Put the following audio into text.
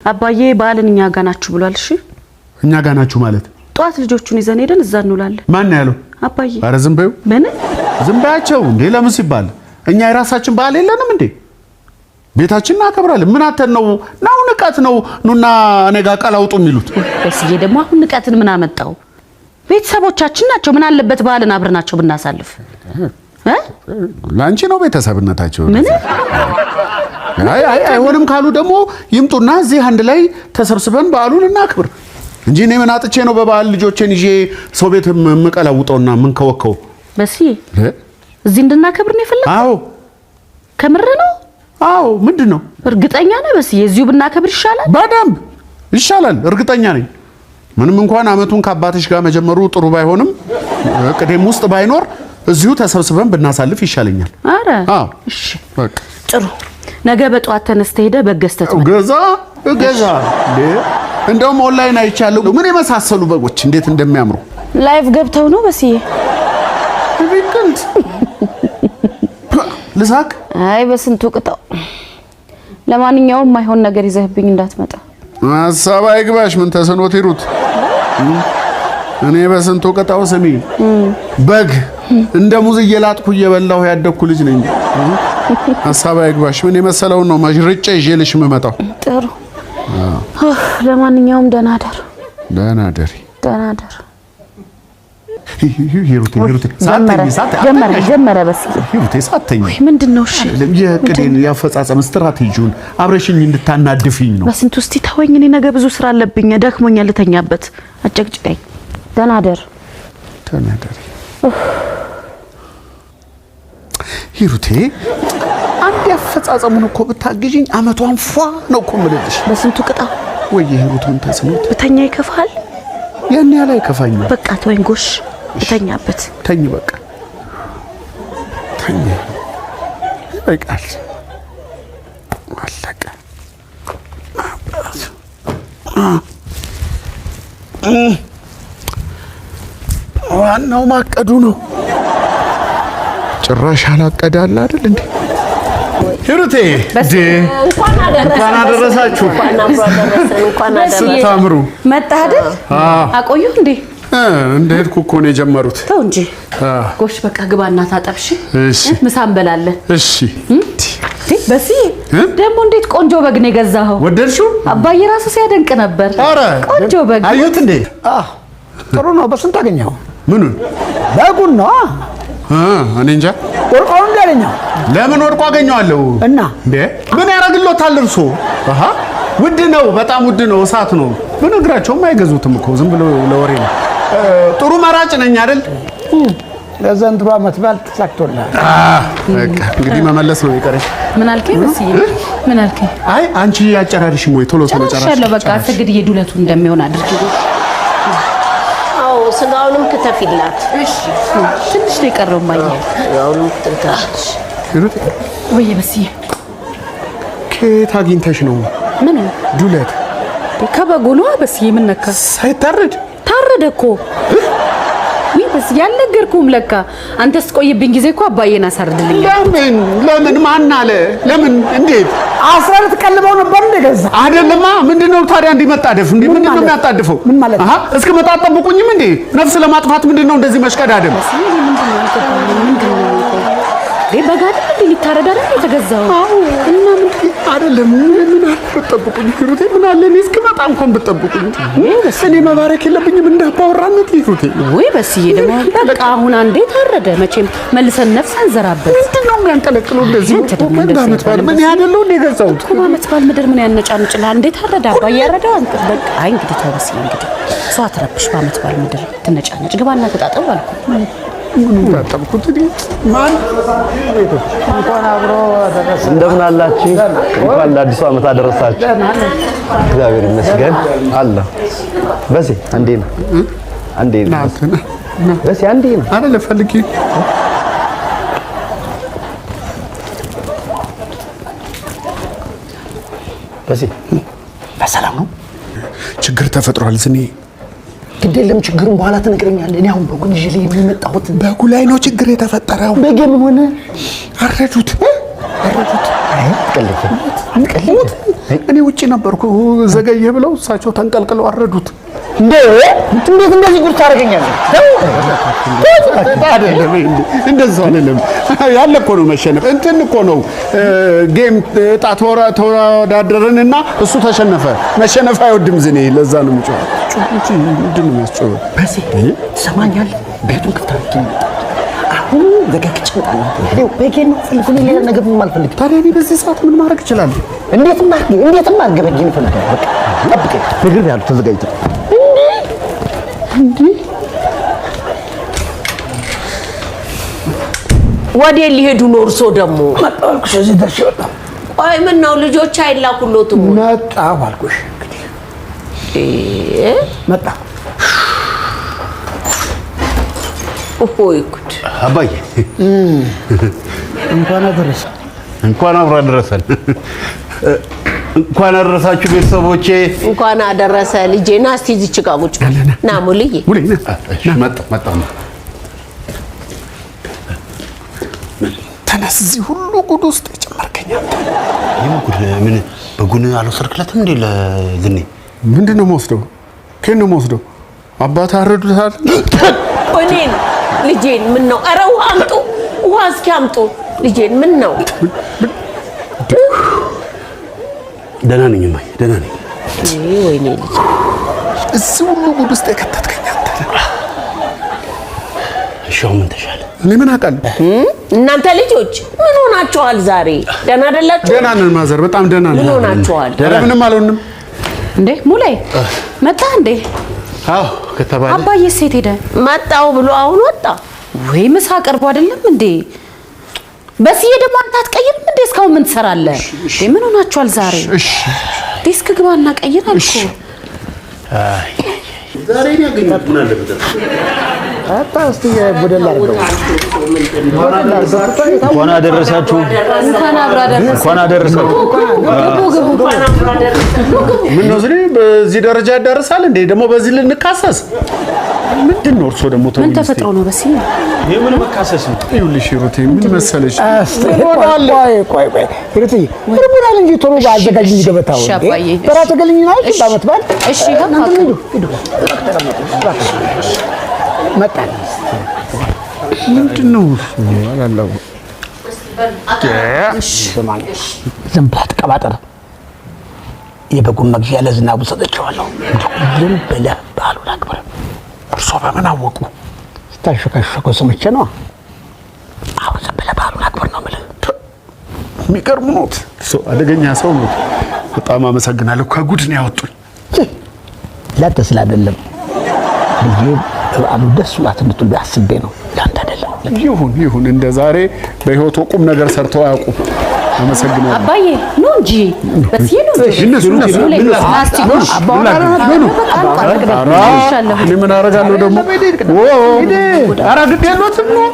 አባዬ ባልንኛ ጋናችሁ ብሏል እሺ እኛ ጋናችሁ ማለት ጧት ልጆቹን ይዘን ሄደን እዛ እንውላለን ማን ያለው አባዬ አረ ዝም በዩ ምን ዝም ባያቸው እንዴ ለምን ሲባል እኛ የራሳችን ባል የለንም እንዴ ቤታችንን አከብራለን ምን አተን ነው ንቀት ነው ኑና እኔ ጋር ቀላውጡ የሚሉት በስዬ ደግሞ አሁን ንቀትን ምን አመጣው ቤተሰቦቻችን ናቸው ምን አለበት ባልን አብረናቸው ብናሳልፍ ላንቺ ነው ቤተሰብነታቸው ምን አይሆንም ካሉ ደግሞ ይምጡና እዚህ አንድ ላይ ተሰብስበን በዓሉን እናክብር እንጂ እኔ ምን አጥቼ ነው በበዓል ልጆቼን ይዤ ሰው ቤት መቀላውጠውና ምን ከወከው በስዬ እዚህ እንድናከብር ነው የፈለከው አዎ ከምር ነው አዎ ምንድነው እርግጠኛ ነህ በስዬ እዚሁ ብናከብር ይሻላል በደንብ ይሻላል እርግጠኛ ነኝ ምንም እንኳን አመቱን ከአባትሽ ጋር መጀመሩ ጥሩ ባይሆንም ቅደም ውስጥ ባይኖር እዚሁ ተሰብስበን ብናሳልፍ ይሻለኛል አረ እሺ በቃ ጥሩ ነገ በጧት ተነስተ ሄደ በገስተት ገዛ እንደውም ኦንላይን አይቻለሁ ምን የመሳሰሉ በጎች እንዴት እንደሚያምሩ ላይቭ ገብተው ነው በስዬ ቢክንት ልሳክ አይ በስንቱ ቅጣው ለማንኛውም ማይሆን ነገር ይዘህብኝ እንዳትመጣ ሐሳብ አይግባሽ ምን ተሰኖት ይሩት እኔ በስንቱ ቅጣው ስሚ በግ እንደ ሙዝ እየላጥኩ እየበላሁ ያደኩ ልጅ ነኝ ሐሳብ አይግባሽ ምን የመሰለው ነው ማጅርጬ ይዤልሽ መመጣው ጥሩ ለማንኛውም ደህና ደር ሂሩቴ ጀመረ በስዬ ሂሩቴ ሳተኝ ምንድነው እሺ የቅዴን ያፈጻጸም ስትራቴጂውን አብረሽኝ እንድታናድፊኝ ነው በስንቱ እስቲ ተወኝ እኔ ነገ ብዙ ስራ አለብኝ ደክሞኛል ልተኛበት አጨቅጭቀኝ ደህና ደር ሂሩቴ አንድ ያፈጻጸሙን እኮ ብታግዢኝ አመቷን ፏ ነው እኮ የምልልሽ በስንቱ ቅጣ ወይ ሂሩቱን ተስኖት ብተኛ ይከፋል ያን ያለ አይከፋኝ በቃ ተወኝ ጎሽ ብተኛበት ተኝ በቃ ተኝ ይበቃል አለቀ ዋናው ማቀዱ ነው ጭራሽ አላቀዳል አይደል እንዴ ሂሩቴ እንኳን አደረሳችሁ እንኳን ስታምሩ መጣ አይደል አቆዩ እንዴ እንደሄድኩ እኮ ነው የጀመሩት ተው እንጂ ጎሽ በቃ ግባና ታጠብሽ እሺ ምሳ እንበላለን እሺ በስዬ ደግሞ እንዴት ቆንጆ በግ ነው የገዛኸው ወደድሽው አባዬ ራሱ ሲያደንቅ ነበር ቆንጆ በግ አዩት እንዴ ጥሩ ነው በስንት አገኘው ምኑን በጉን ነው እኔ እንጃ ወርቆን እንዳገኘው ለምን ወርቆ አገኘዋለሁ እና እንዴ ምን ያረግሎታል እርሶ ውድ ነው በጣም ውድ ነው እሳት ነው በነግራቸውም አይገዙትም እኮ ዝም ብሎ ለወሬ ነው ጥሩ መራጭ ነኝ አይደል ለዘንድሮ አመት በዓል ተሳክቶልሃል በቃ እንግዲህ መመለስ ነው የቀረሽ ምን አልከኝ በስዬ ምን አልከኝ አይ አንቺ ያጨራርሽም ወይ ቶሎ ተመጨራሽ ጨርሻለሁ በቃ ሰግድ የዱለቱ እንደሚሆን አድርጊ ስጋውንም ከተፊላት እሺ ትንሽ ነው የቀረው ማየ ያውንም ከተታች ወይ በስዬ ከየት አግኝተሽ ነው ምን ዱለት ከበጉ ነው በስዬ ምን ነካ ሳይታረድ ታረደ እኮ ወይ በስዬ ያልነገርኩም ለካ አንተስ ቆይብኝ ጊዜ እኮ አባዬን አሳርድልኝ ለምን ማን አለ ለምን እንዴት አስራት ቀልበው ነበር እንደገዛ አይደለማ ምንድነው ታዲያ እንዲመጣደፍ ምንድነው የሚያጣድፈው ምን ማለት እስከ መጣጣብቁኝም እንዴ ነፍስ ለማጥፋት ምንድነው እንደዚህ መሽቀዳደም በጋድ ሊታረድ አይደል የተገዛው እና ምን አይደለም ምን አልጠብቁኝ ሂሩቴ ምን አለ እኔ እስከመጣ እንኳን ብትጠብቁኝ እኔ መባረክ የለብኝም እንዳባወራነት ሂሩቴ ወይ በስዬ ደግሞ በቃ አሁን አንዴ ታረደ መቼም መልሰን ነፍስ አንዘራበት ምንድነው የሚያንቀለቅለው እንደዚህ በአመት በዓል ምን ያደለው እንደ ገዛውት በአመት በዓል ምድር ምን ያነጫንጭላል እንዴ ታረደ አባዬ ያረዳው አንተ በቃ እንግዲህ ተወስኝ እንግዲህ ሰው አትረብሽ በአመት በዓል ምድር ትነጫነጭ ግባና ተጣጣው አልኩ ምኑን ታጠብኩት ማን እንኳን አብሮ ደረሰ እንደምን አላችሁ እንኳን ለአዲሱ አመት አደረሳችሁ እግዚአብሔር ይመስገን አለ በሲ አንዴ ነው በሲ አንዴ ነው አይደለ ፈልጊ በሲ በሰላም ነው ችግር ተፈጥሯል ዝኔ ግዴለም ችግሩን በኋላ ተነግረኛለህ እኔ አሁን በጉን ይዤ የሚመጣሁት በጉ ላይ ነው ችግር የተፈጠረው በጌም ሆነ አረዱት እኔ ውጪ ነበርኩ ዘገየ ብለው እሳቸው ተንቀልቅለው አረዱት። እንዴት እንደዚህ ጉድ ታደርገኛለህ? አይደለም እንደዛው አይደለም። ያለ እኮ ነው መሸነፍ። እንትን እኮ ነው ጌም ጣት ተወዳደረንና እሱ ተሸነፈ። መሸነፍ አይወድም ዝኔ። ለዛ ነው የምጮኸው። ጩኸት ምንድን ነው የሚያስጮኸው? በሴ ትሰማኛለህ? ቤቱን ክፍት አድርጌ አሁን ዘጋግቼ እመጣለሁ። በጌን ነው ፈልጉኝ። ሌላ ነገር ምንም አልፈልግም። ታዲያ እኔ በዚህ ሰዓት ምን ማድረግ እችላለሁ? እንዴትም አድርገህ በጌን እፈልጋለሁ። በቃ ጠብቀኝ። ነግሬሃለሁ። ተዘጋጅተህ እንዴ ወዴት ሊሄዱ ነው? እርሶ ደግሞ መጣልኩሽ። እዚህ ደርሼ ወጣሁ። ቆይ ምን ነው ልጆች አይላኩሎትም? መጣሁ አልኩሽ። መጣ ኦሆይ ጉድ! አባዬ እንኳን አደረሰ። እንኳን አብሮ አደረሰን። እንኳን አደረሳችሁ ቤተሰቦቼ። እንኳን አደረሰ ልጄ። ና እስቲ እዚች ጋር ቁጭ ና ሙልዬ። መጣ ተነስ። እዚህ ሁሉ ጉድ ውስጥ የጨመርከኝ አንተ። ምን በጉን አልወሰድክለትም እንዴ? ለዝኔ ምንድን ነው የምወስደው? ከየት ነው የምወስደው? አባት አረዱታል። እኔን ልጄን ምን ነው? ኧረ ውሃ አምጡ፣ ውሃ እስኪ አምጡ። ልጄን ምን ነው? ደህና ነኝ እማዬ፣ ደህና ነኝ። ወይኔ ልጄ፣ እዚህ ሁሉ ጉድ ውስጥ የከተትከኝ አንተ። እሺ አሁን ምን ተሻለ? እኔ ምን አውቃለሁ? እናንተ ልጆች ምን ሆናችኋል ዛሬ? ደህና አይደላችሁ? ደህና ነን ማዘር፣ በጣም ደህና ነን። ምን ሆናችኋል? ኧረ ምንም አልሆንም። እንዴ ሙሌ መጣ እንዴ? አዎ ከተባለ አባዬ ሴት ሄደ መጣው ብሎ አሁን ወጣ ወይ? ምሳ ቀርቦ አይደለም እንዴ? በስዬ ደግሞ አንተ አትቀይርም እንዴ? እስካሁን ምን ትሰራለህ? ምን ሆናችኋል ዛሬ? እሺ ዲስክ ግባና ቀይር አልኩ። ዛሬ ያገኙት ምን አለ በደረሰ አጣ እስቲ ጎደል አድርገው። እንኳን አደረሳችሁ። እንኳን አብራ ደረሰ። እንኳን አደረሳችሁ። ምን ነው ዝኔ በዚህ ደረጃ ያዳርሳል እንዴ? ደግሞ በዚህ ልንካሰስ ምንድን ነው? እርሶ ደግሞ ምን ተፈጥሮ ነው? በስዬ የምን መካሰስ ነው? ይኸውልሽ ሩቴ ምን መሰለሽ፣ ቆይ ሩቴ ይርቡናል እንጂ ቶሎ ባዘጋጅ ገበታው ሻባዬ በራተ ገልኝ ነው ባመት ባል። እሺ ሀካ መጣ ምንድን ነው አላለው። ዝም ብለህ ተቀባጠር። የበጉን መግዣ ለዝናቡ ሰጥቼዋለሁ። ዝም ብለህ ባህሉን አክብር። እርሶ በምን አወቁ? ስታሸካሸኮ ሰምቼ ነው። አሁን ዝም ብለህ ባህሉን አክብር ነው የምልህ። የሚገርም ኖት። እርሶ አደገኛ ሰው ኖት። በጣም አመሰግናለሁ። ከጉድ ነው ያወጡኝ። ላንተ ስላይደለም ልጄ በዓሉ ደስ ብሏት እንድትውል አስቤ ነው። ላንተ አይደለም። ይሁን እንደ ዛሬ በህይወቱ ቁም ነገር ሰርተው አያውቁም። አመሰግናለሁ አባዬ ነው እንጂ በስዬ ነው እንጂ እነሱ ምን አደርጋለሁ ደግሞ? ኧረ ግድ የለዎትም ነው